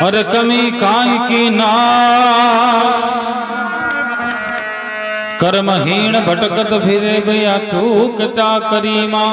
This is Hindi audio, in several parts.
और कमी काई की ना कर्महीन भटकत फिरे भैया चूक चाकरी मां।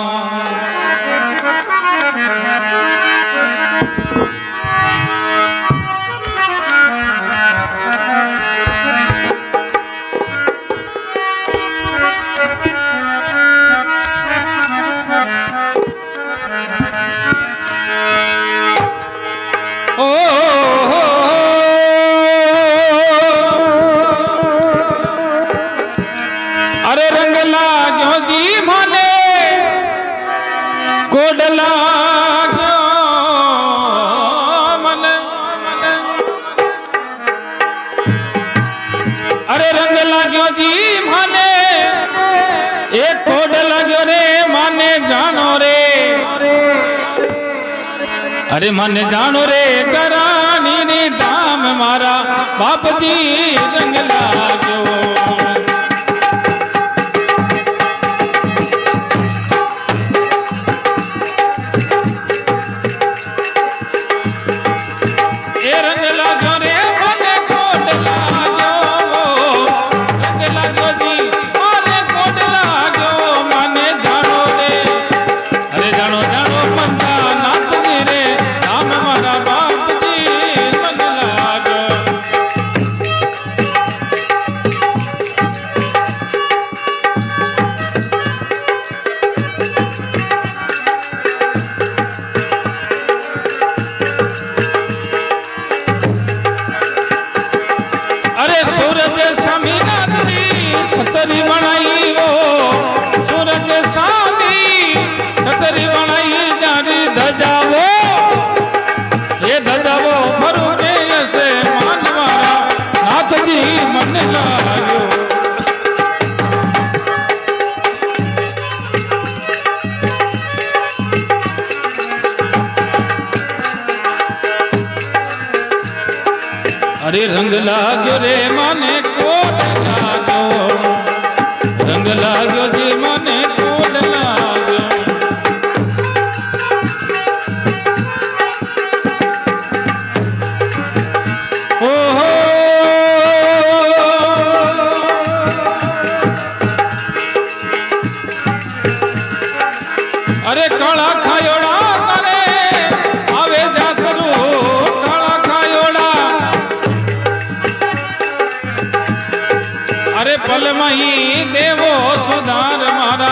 अरे रंग लाग्यो जी माने कोड लाग्यो मन। अरे रंग लाग्यो जी माने एक कोड लाग्यो रे माने जानो रे। अरे मन जानो रे करानी नी दाम मारा बाप जी रंग लाग्यो। अरे रंग लाग्यो रे माने कोड लाग्यो, रंग लाग्यो जी माने कोड लाग्यो। ओहो अरे काला खायोड़ा करे आवे जा करू काला खायोड़ा। अरे पल मही देवो सुधार मारा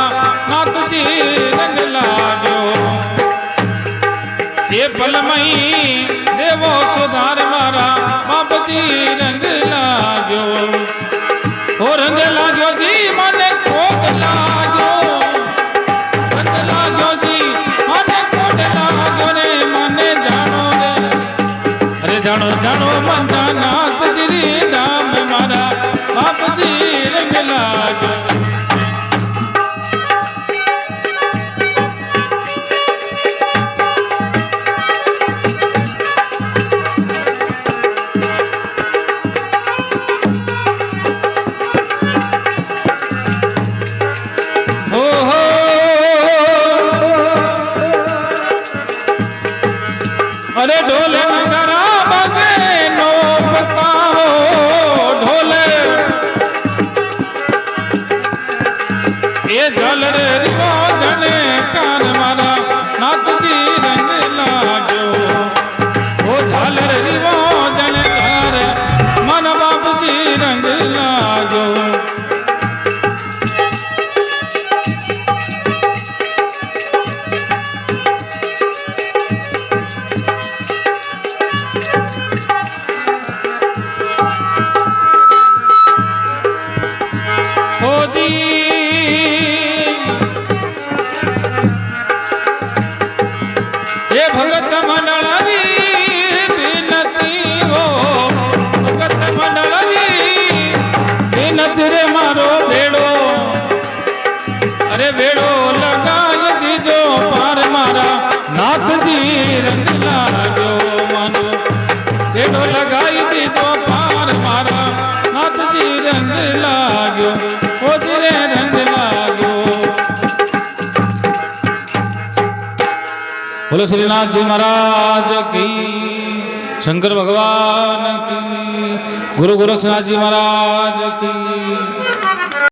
नाथ जी रंग लाग्यो। ये पल मही देवो सुधार मारा बाप जी रंग लाग्यो। ओ रंग लाग्यो जी माने कोड लाग्यो, रंग लाग्यो जी माने कोड लाग्यो रे माने जानो रे। अरे जानो जानो मंदा नाथ जी दाम मारा बाप जी रंग लाग्यो। अरे ढोले नगरा बजे नो पताओ ढोले ये झालर रिवो जने कान मारा नाथ जी रंग लाग्यो। वो झालर रिवो जने कार मन बाप जी रंग लाग्यो। ये भगत मंडली बिनती हो, भगत मंडली बिनती रे मारो बेड़ो। अरे बेड़ो लगाई दीजो पार मारा नाथ जी रंग लाग्यो। मानो बेड़ो लगाई दीजो पार मारा नाथ जी रंग लाग्यो। ओ जी रे रंग लाग्यो। बोलो श्रीनाथ जी महाराज की। શંકર ભગવાન કી, ગુરુ ગોરક્ષનાથજી મહારાજ કી।